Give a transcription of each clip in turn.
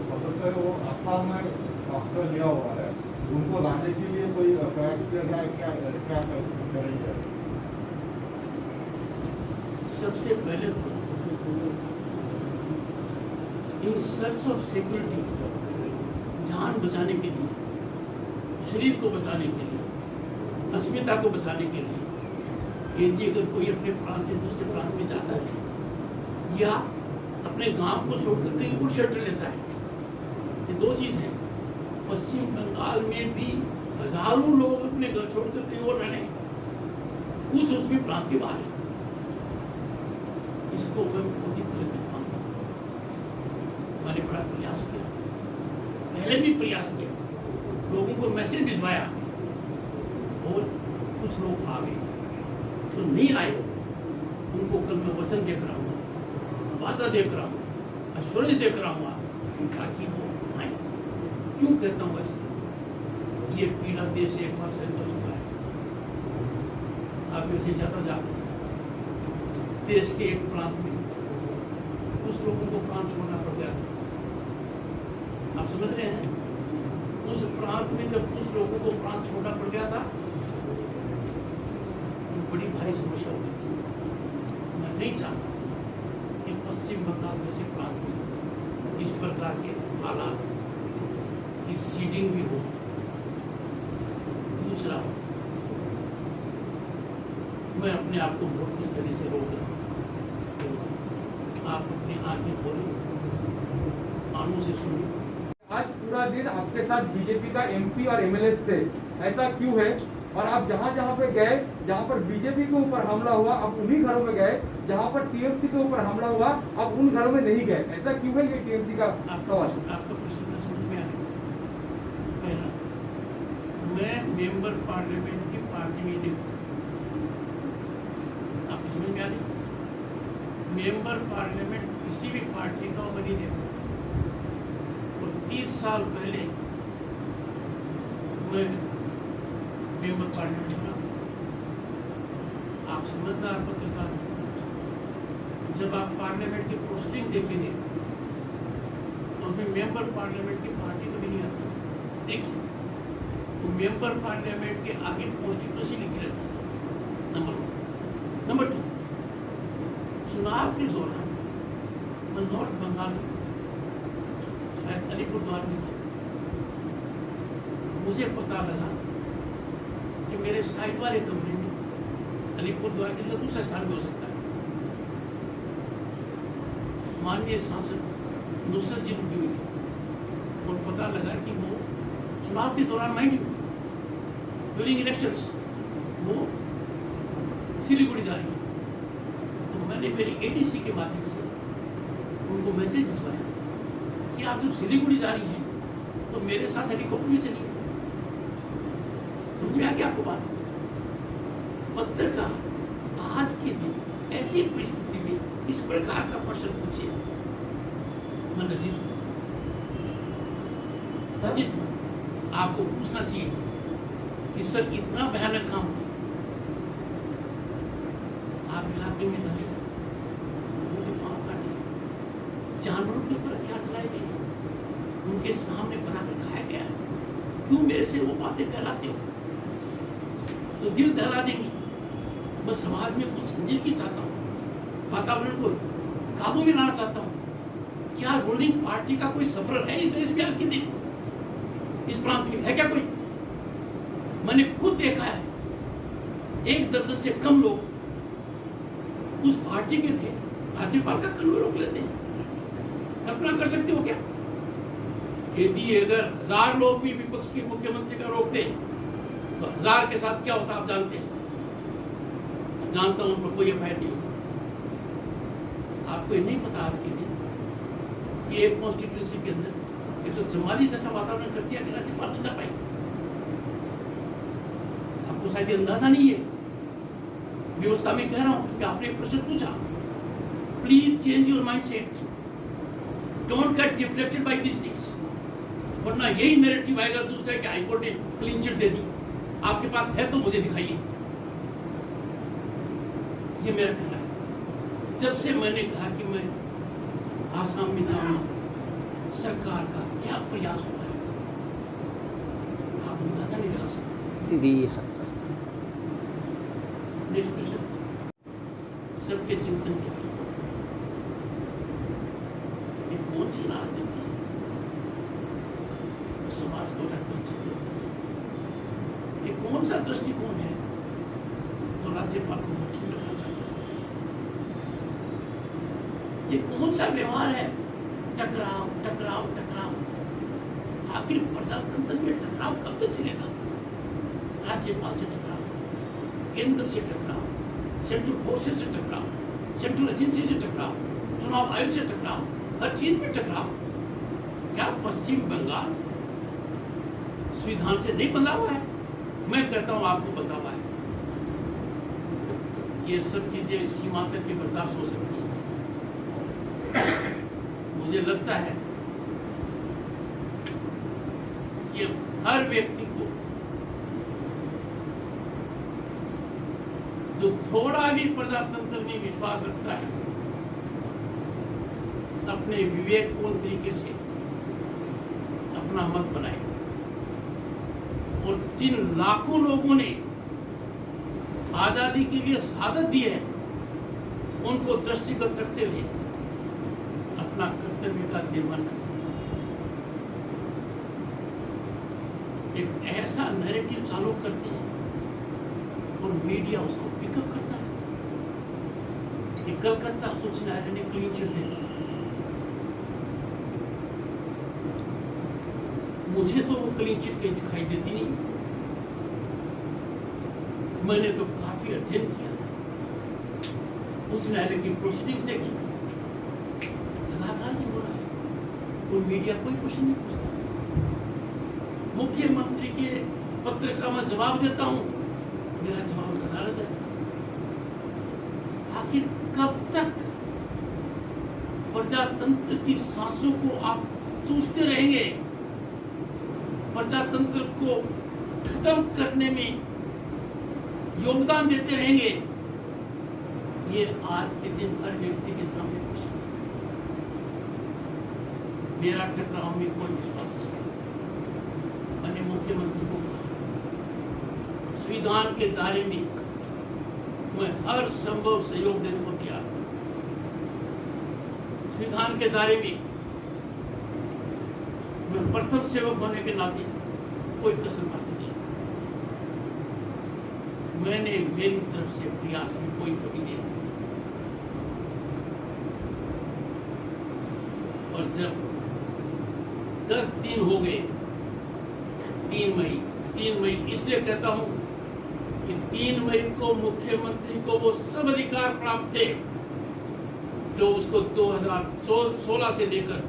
सदस्य है वो आसाम में आश्रय लिया हुआ है, उनको लाने के लिए कोई प्रयास किया जाए, क्या क्या करेंगे? सबसे पहले तो इन सर्च ऑफ सिक्योरिटी, जान बचाने के लिए, शरीर को बचाने के लिए, अस्मिता को बचाने के लिए, यदि अगर कोई अपने प्रांत से दूसरे प्रांत में जाता है या अपने गांव को छोड़कर कहीं और शेल्टर लेता है, ये दो चीज़ हैं। पश्चिम बंगाल में भी हजारों लोग अपने घर छोड़कर कहीं और रह रहे हैं, कुछ उसमें प्रांत के बाहर है। इसको मैं बहुत ही गलत मानता हूँ। मैंने बड़ा प्रयास किया, पहले भी प्रयास किया, लोगों को मैसेज भिजवाया और कुछ लोग आ गए, जो नहीं आए उनको कल मैं वचन देकर आऊँगा, वादा देकर आऊँगा, एश्योरेंस देकर आऊँगा ताकि वो आए। क्यों कहता हूँ वैसे? ये पीड़ा देश एक बार सहन कर चुका है। आप में से ज़्यादा जागरूक देश के एक प्रांत में कुछ लोगों को प्रांत छोड़ना पड़ गया था। आप समझ रहे हैं? उस प्रांत में जब कुछ लोगों को प्रांत छोड़ना पड़ गया था तो बड़ी भारी समस्या हो गई थी। मैं नहीं चाहता कि पश्चिम बंगाल जैसे प्रांत में इस प्रकार के हालात की सीडिंग भी हो। दूसरा, मैं अपने आप को बहुत कुछ करने से रोक रहा हूँ। आप अपनी आंखें खोलें, कानों से सुनिए। आज पूरा दिन आपके साथ बीजेपी का एमपी और एमएलए थे, ऐसा क्यों है? और आप जहाँ जहाँ पे गए, जहाँ पर बीजेपी के ऊपर हमला हुआ, आप उन्हीं घरों में गए। जहाँ पर टीएमसी के ऊपर हमला हुआ, आप उन घरों में नहीं गए, ऐसा क्यों है? ये टीएमसी का सवाल। आपका प्रश्न समझ में आ गया। पहला, मैं मेंबर पार्लियामेंट की पार्टी नहीं देखता। आपको समझ में आ गया? मेंबर पार्लियामेंट किसी भी पार्टी का मैं नहीं देखता। और 30 साल पहले मैं मेंबर पार्लियामेंट बना। आप समझदार पत्रकार हैं। जब आप पार्लियामेंट की पोस्टिंग देखेंगे तो उसमें मेंबर पार्लियामेंट की पार्टी कभी नहीं आती। देखिए, तो मेंबर पार्लियामेंट के आगे कॉन्स्टिट्यूंसी लिखी रहती है, नंबर 1। नंबर 2, चुनाव के दौरान मैं नॉर्थ बंगाल में, शायद अलीपुरद्वार में था। मुझे पता लगा कि मेरे साइड वाले कमरे में अलीपुरद्वार की जगह दूसरा स्थान भी हो सकता है। माननीय सांसद नुसरत जी रुकी हुई है और पता लगा कि वो चुनाव के दौरान माइंड ड्यूरिंग इलेक्शंस वो सिलीगुड़ी जा रही है। तो मैंने मेरी एडीसी के माध्यम से उनको मैसेज भिजवाया कि आप जब सिलीगुड़ी जा रही हैं तो मेरे साथ हेलीकॉप्टर में चलिए। समझ में आ गया आपको बात? पत्रकार आज के दिन ऐसी परिस्थिति में इस प्रकार का प्रश्न पूछे, मैं लज्जित हूं। आपको पूछना चाहिए कि सर इतना भयानक काम हो, आप इलाके में लगे, लोगों के पांव काटे, जानवरों के ऊपर हथियार चलाए गए, उनके सामने बनाकर खाया गया है। क्यों मेरे से वो बातें कहलाते हो? तो दिल दहला देंगी। मैं समाज में कुछ संजीदगी चाहता हूँ, वातावरण को काबू में लाना चाहता हूँ। क्या रूलिंग पार्टी का कोई सफर है इस देश में आज के दिन, इस प्रांत में है क्या कोई? मैंने खुद देखा है, 1 दर्जन से कम लोग उस पार्टी के थे, राज्यपाल का कन्वे रोक लेते हैं। कल्पना कर सकते हो क्या? यदि अगर 1000 लोग भी विपक्ष के मुख्यमंत्री का रोकते तो 1000 के साथ क्या होता आप जानते हैं? जानता हूं, उन पर कोई एफआईआर नहीं होगा। आपको ये नहीं पता आज के दिन कि एक कॉन्स्टिट्यूंसी के अंदर 144 जैसा वातावरण कर दिया कि राज्यपाल नहीं जा पाई। आपको शायद अंदाजा नहीं है। व्यवस्था में कह रहा हूं क्योंकि आपने एक प्रश्न पूछा। Please change your mindset, don't get deflected by this things, वरना यही नैरेटिव आएगा दूसरे के हाईकोर्ट ने क्लीन चिट दे दी। आपके पास है तो मुझे दिखाइए। ये मेरा कहना है। जब से मैंने कहा कि मैं आसाम में जाऊंगा, सरकार का क्या प्रयास हुआ है, आप अंदाजा नहीं लगा सकते। नेक्स्ट क्वेश्चन, सबके चिंतन के लिए ये कौन सी राजनीति है जो समाज को रक्षित करती है? ये कौन सा दृष्टिकोण है जो राज्यपाल को मुट्ठी में रखना चाहिए? ये कौन सा व्यवहार है? टकराव टकराव टकराव। आखिर प्रजातंत्र में टकराव कब तक चलेगा? राज्यपाल से टकराव, केंद्र से टकराव, सेंट्रल फोर्सेस से टकराव, सेंट्रल एजेंसी से टकराव, चुनाव आयोग से टकराव, हर चीज में टकराव। क्या पश्चिम बंगाल संविधान से नहीं बंधा हुआ है? मैं कहता हूं आपको बंधा हुआ है। ये सब चीजें एक सीमा तक की बर्दाश्त हो सकती है। मुझे लगता है कि हर व्यक्ति को जो थोड़ा भी प्रजातंत्र में विश्वास रखता है, अपने विवेकपूर्ण तरीके से अपना मत बनाए। और जिन लाखों लोगों ने आजादी के लिए शहादत दी है, उनको दृष्टिगत रखते हुए अपना कर्तव्य का निर्वहन करें। एक ऐसा नैरेटिव चालू करते हैं और मीडिया उसको पिकअप करता है कि कलकत्ता उच्च न्यायालय ने क्लीन चिट दे दी। मुझे तो वो क्लीन चिट कहीं दिखाई देती नहीं। मैंने तो काफी अध्ययन किया, उच्च न्यायालय की प्रोसीडिंग्स देखी, लगातार नहीं हो रहा है। और मीडिया कोई क्वेश्चन नहीं पूछता। मुख्यमंत्री के पत्र का मैं जवाब देता हूं, मेरा जवाब अदालत है। आखिर कब तक प्रजातंत्र की सांसों को आप चूसते रहेंगे? प्रजातंत्र को खत्म करने में योगदान देते रहेंगे? ये आज के दिन हर व्यक्ति के सामने प्रश्न है। मेरा टकराव में कोई विश्वास नहीं है। मैंने मुख्यमंत्री को कहा, संविधान के दायरे में मैं हर संभव सहयोग देने को तैयार हूं। संविधान के दायरे में मैं प्रथम सेवक होने के नाते कोई कसर बाकी नहीं। मैंने मेरी तरफ से प्रयास में कोई कमी नहीं रखी। और जब 10 दिन हो गए, 3 मई इसलिए कहता हूं कि 3 मई को मुख्यमंत्री को वो सब अधिकार प्राप्त थे जो उसको 2016 से लेकर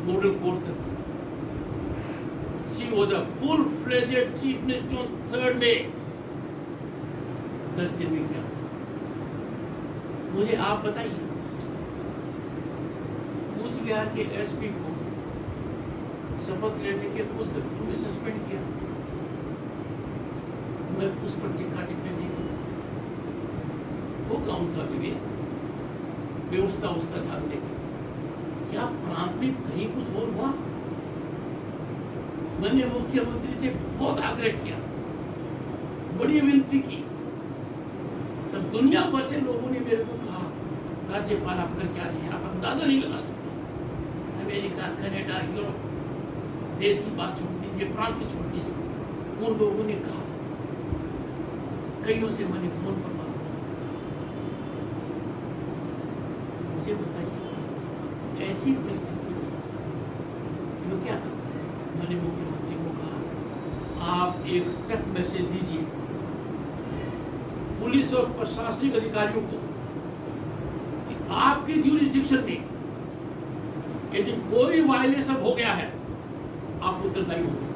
मॉडल कोर्ट तक था। She was a full-fledged chief minister on 3rd May। 10 दिन में क्या? मुझे आप बताइए। कूच बिहार के एसपी को शपथ लेने के कुछ घंटों में सस्पेंड किया। मैं उस पर टिक्का टिप्पणी नहीं करूं। होगा उनका विवेक, व्यवस्था उसका ध्यान देगी। क्या प्रांत में कहीं कुछ और हुआ? मैंने मुख्यमंत्री से बहुत आग्रह किया, बड़ी विनती की। तब दुनिया भर से लोगों ने मेरे को कहा, राज्यपाल आप कर क्या रहे हैं, आप अंदाजा नहीं लगा सकते। अमेरिका, कनाडा, यूरोप देश की बात छोड़ दीजिए, प्रांत की छोड़ दीजिए। उन लोगों ने कहा, कईयों से मैंने फोन पर बात की। मुझे बताइए, ऐसी परिस्थिति में मैं क्या करता? मैंने मुख्यमंत्री को कहा, आप एक टफ मैसेज दीजिए पुलिस और प्रशासनिक अधिकारियों को कि आपके ज्यूरिसडिक्शन में यदि कोई वायलेशन हो गया है, आप उत्तरदायी होंगे।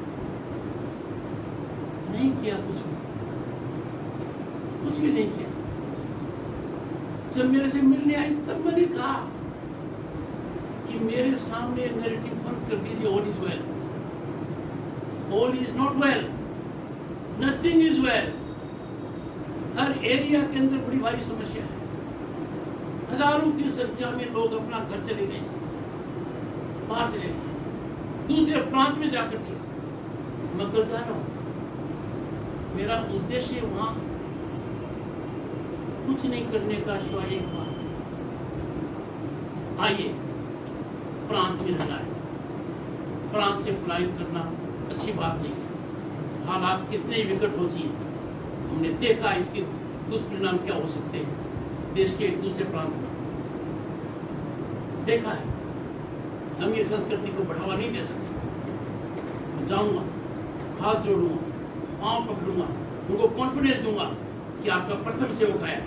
नहीं किया, कुछ भी नहीं किया। जब मेरे से मिलने आई तब मैंने कहा कि मेरे सामने नैरेटिव बंद कर दीजिए, all is well. All is not well, nothing is well. Her area के अंदर बड़ी भारी समस्या है। हजारों की संख्या में लोग अपना घर चले गए, बाहर चले गए, दूसरे प्रांत में जाकर लिया। मैं कल जा रहा हूँ, मेरा उद्देश्य वहां कुछ नहीं करने का, शिवाय एक बात, आइए प्रांत में रहना है। प्रांत से पलायन करना अच्छी बात नहीं है। हालात कितने विकट हो चाहिए, हमने देखा इसके दुष्परिणाम क्या हो सकते हैं देश के एक दूसरे प्रांत में, देखा है। हम ये संस्कृति को बढ़ावा नहीं दे सकते। मैं जाऊंगा, हाथ जोड़ूंगा, पांव पकड़ूंगा, उनको कॉन्फिडेंस दूंगा कि आपका प्रथम सेवक आया है।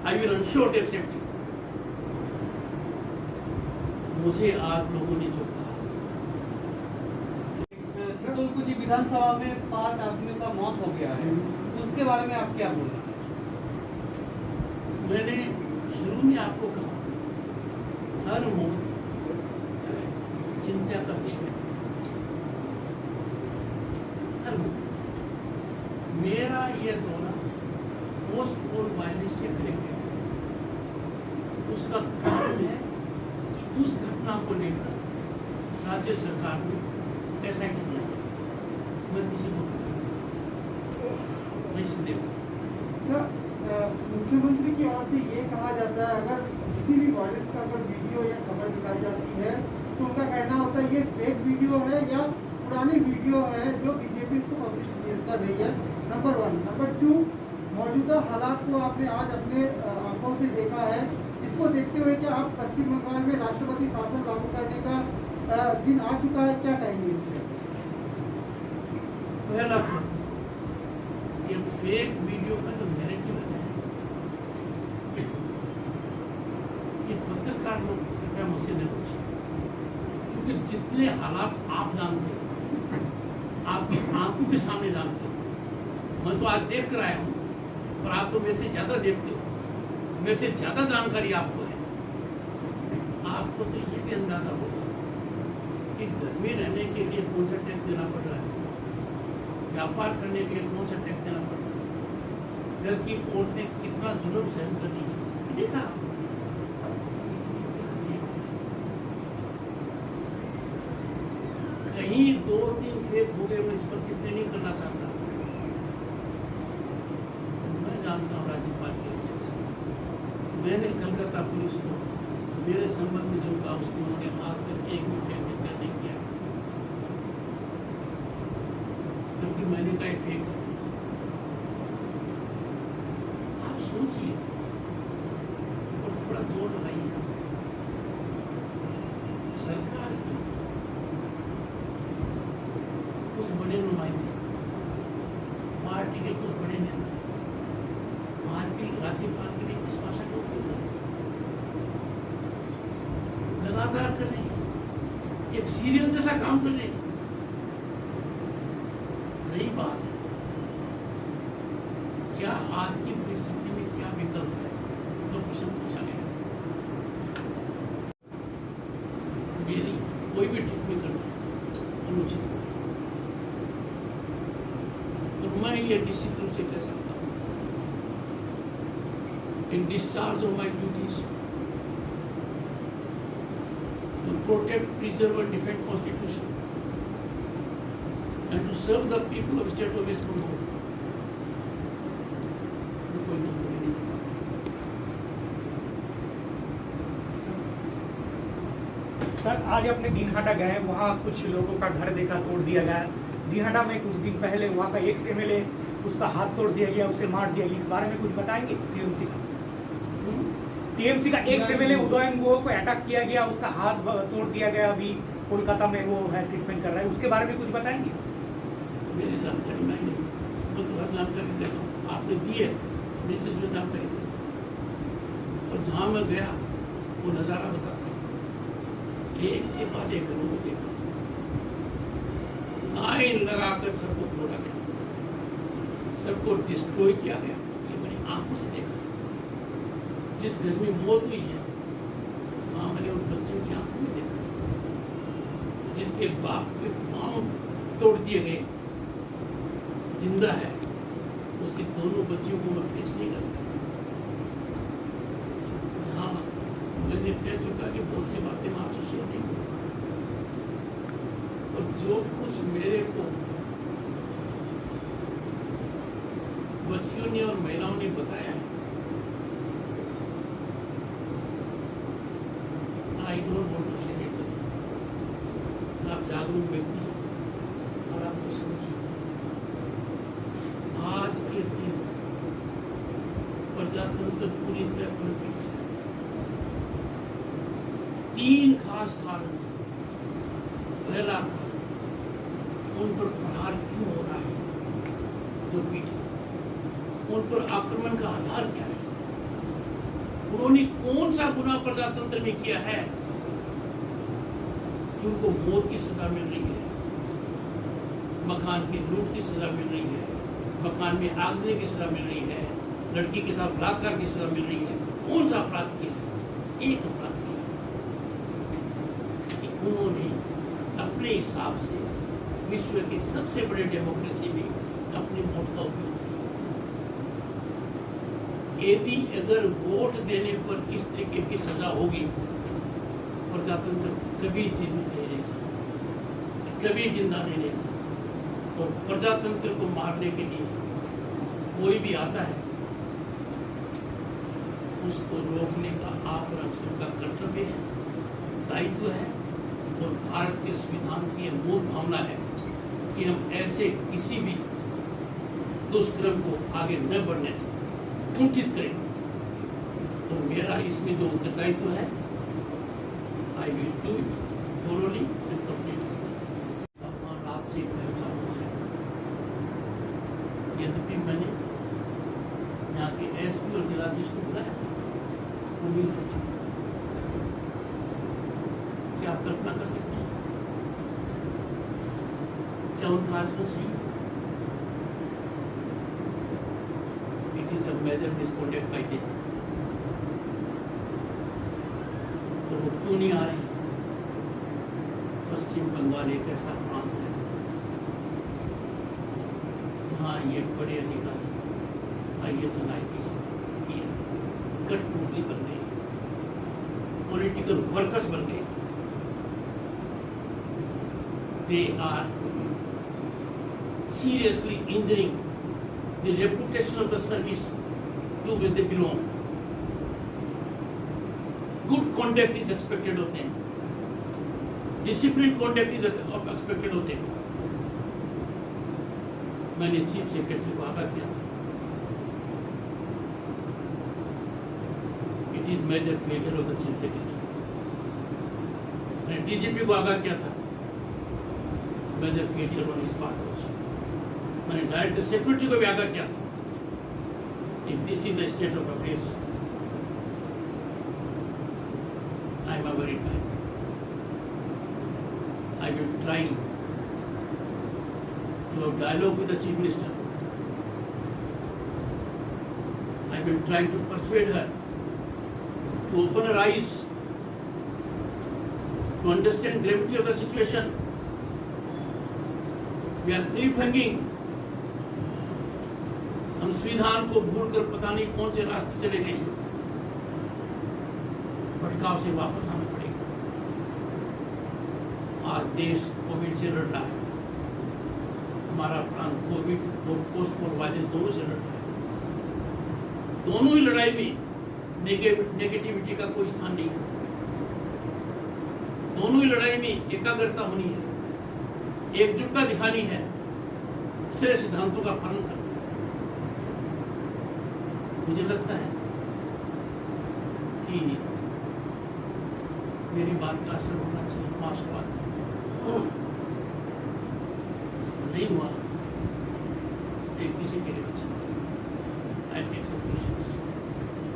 I will ensure their safety. मुझे आज लोगों ने जो कहा, सितुलकुची विधानसभा में 5 आदमियों का मौत हो गया है, उसके बारे में आप क्या बोलना? मैंने शुरू में आपको कहा, हर मौत चिंता का विषय, हर मौत। मेरा यह दौरा पोस्ट पोल वायलेंस से कनेक्टेड है। उसका कारण है कि उस घटना को लेकर राज्य सरकार ने ऐसा किया है। मैं किसी को नहीं सुनेगा। सर, मुख्यमंत्री की ओर से ये कहा जाता है, अगर किसी भी वायलेंस का अगर वीडियो या खबर निकाली जाती है तो उनका कहना होता है ये फेक वीडियो है या पुरानी वीडियो है जो बीजेपी इसको पब्लिश कर रही है। नंबर 1। नंबर 2, मौजूदा हालात को आपने आज अपने आंखों से देखा है, इसको देखते हुए क्या आप पश्चिम बंगाल में राष्ट्रपति शासन लागू करने का दिन आ चुका है, क्या कहेंगे? पहला, ये फेक वीडियो का जो नैरेटिव है, ये पत्रकार लोग कृपया मुझसे नहीं पूछे, क्योंकि जितने हालात आप जानते हो, आपकी आंखों के सामने जानते हो। मैं तो आज देख कर आया हूँ, और आप तो मेरे से ज्यादा देखते हो, मेरे से ज्यादा जानकारी आपको है। आपको तो ये भी अंदाजा होगा कि घर में रहने के लिए कौन सा टैक्स देना पड़ रहा है, व्यापार करने के लिए कौन सा टैक्स देना पड़ रहा है, घर की औरतें कितना जुल्म सहन कर रही है, देखा आपने? इसमें क्या है? कहीं 2-3 फेक हो गए, मैं इस पर टिप्पणी नहीं करना चाहता। मैं जानता हूँ राज्यपाल के वजह से, मैंने कलकत्ता पुलिस को मेरे संबंध में जो कहा उसको उन्होंने आज तक एक भी टेक डिक्लेयर नहीं किया, क्योंकि मैंने कहा फेक है। आप सोचिए और थोड़ा जोर लगाइए। सरकार की कुछ बड़े नुमाइंदे, पार्टी के कुछ बड़े नेता भारतीय राज्यपाल के लिए किस भाषा का उपयोग कर रहे हैं? लगातार कर रहे हैं, एक सीरियल जैसा काम कर रहे हैं। रही बात क्या आज की परिस्थिति में क्या विकल्प है, तो प्रश्न पूछा गया। मेरी कोई भी टिप्पणी करना अनुचित है, तो मैं ये निश्चित रूप से कह सकता हूँ, in discharge of my duties to protect, preserve and defend constitution and to serve the people of state of West Bengal, कोई कमजोरी नहीं दिखा। सर, आज अपने दिनहाटा गए, वहाँ कुछ लोगों का घर देखा तोड़ दिया गया। दिनहाटा में कुछ दिन पहले वहाँ का एक्स एमएलए, उसका हाथ तोड़ दिया गया, उसे मार दिया गया। इस बारे में कुछ बताएंगे? टीएमसी का एक्स एमएलए उदयन गुहा को अटैक किया गया, उसका हाथ तोड़ दिया गया, अभी कोलकाता में वो है, ट्रीटमेंट कर रहा है, उसके बारे में कुछ बताएंगे? मेरी जानकारी मैं नहीं, मैं तो हर जानकारी देता हूँ, आपने दी है, निश्चित में जानकारी दूँ। और जहाँ मैं गया वो नज़ारा बताता हूँ, एक के बाद एक घरों को देखा, लाइन लगाकर सबको तोड़ा गया, सबको डिस्ट्रॉय किया गया। ये मेरी आंखों से देखा। जिस घर में मौत हुई है वहाँ मैंने उन बच्चों की आंखों में देखा, जिसके बाप के पांव तोड़ दिए गए, जिंदा है, उसके दोनों बच्चियों को मैं फेस नहीं करता। जहाँ मैंने कह चुका कि बहुत सी बातें मैं आपसे शेयर नहीं करूँगा, जो कुछ मेरे को बच्चियों ने और महिलाओं ने बताया है, I don't want to share it with you. आप जागरूक व्यक्ति हैं और आपको समझिए, आज के दिन प्रजातंत्र पूरी तरह कल्पित है। 3 खास कारण हैं। पहला कारण, उन पर प्रहार क्यों हो रहा है, जो पीड़ित, उन पर आक्रमण का आधार क्या है, उन्होंने कौन सा गुनाह प्रजातंत्र में किया है कि उनको मौत की सजा मिल रही है, मकान की लूट की सजा मिल रही है, मकान में आग लगने की सजा मिल रही है, लड़की के साथ बलात्कार की सजा मिल रही है। कौन सा अपराध किया है? एक अपराध किया कि उन्होंने अपने हिसाब से विश्व के सबसे बड़े डेमोक्रेसी में अपनी वोट का उपयोग किया। यदि अगर वोट देने पर इस तरीके की सजा होगी, प्रजातंत्र कभी जीवित नहीं रहेगा, कभी जिंदा नहीं रहेगा। और प्रजातंत्र को मारने के लिए कोई भी आता है, उसको रोकने का आप और हम सबका कर्तव्य है, दायित्व है। और भारत के संविधान की मूल भावना है कि हम ऐसे किसी भी दुष्कर्म को आगे न बढ़ने दें, कुंठित करें। तो मेरा इसमें जो उत्तरदायित्व है, I will do it thoroughly and completely. रात से चालू हो जाएगा। यद्यपि मैंने यहाँ के एसपी और जिलाधीश को बुलाया, उम्मीद है। क्या आप कल्पना कर सकते हैं क्या उनका आचरण सही है? It is a major misconduct by them. तो वो क्यों नहीं आ रहे? पश्चिम बंगाल एक ऐसा प्रांत है जहाँ ये बड़े अधिकारी IAS और IPS कठपुतली बन गए, पॉलिटिकल वर्कर्स बन गए। They are seriously injuring the reputation of the service to which they belong. Good conduct is expected of them. Disciplined conduct is expected of them. मैंने चीफ सेक्रेटरी को आगाह किया था। It is major failure of the chief secretary. मैंने DGP को आगाह किया था। Major failure on his part also. मैंने डायरेक्टर सेक्रेटरी को भी आगाह किया था। If this is the state of affairs, I am a worried man. I will try to have dialogue with the chief minister. I will try to persuade her to open her eyes, to understand gravity of the situation. We are cliffhanging. हम संविधान को भूलकर पता नहीं कौन से रास्ते चले गए हैं। भटकाव से वापस आना पड़ेगा। आज देश कोविड से लड़ रहा है। हमारा प्रांत कोविड और पोस्ट कोविड वायरस दोनों से लड़ रहा है। दोनों ही लड़ाई में नेगेटिविटी का कोई स्थान नहीं है। दोनों ही लड़ाई में एकाग्रता होनी है, एकजुटता दिखानी है, श्रेय सिद्धांतों का पालन करना है। मुझे लगता है कि मेरी बात का असर होना चाहिए। मार्शल बात नहीं हुआ तो किसी के लिए अच्छा। I take some questions.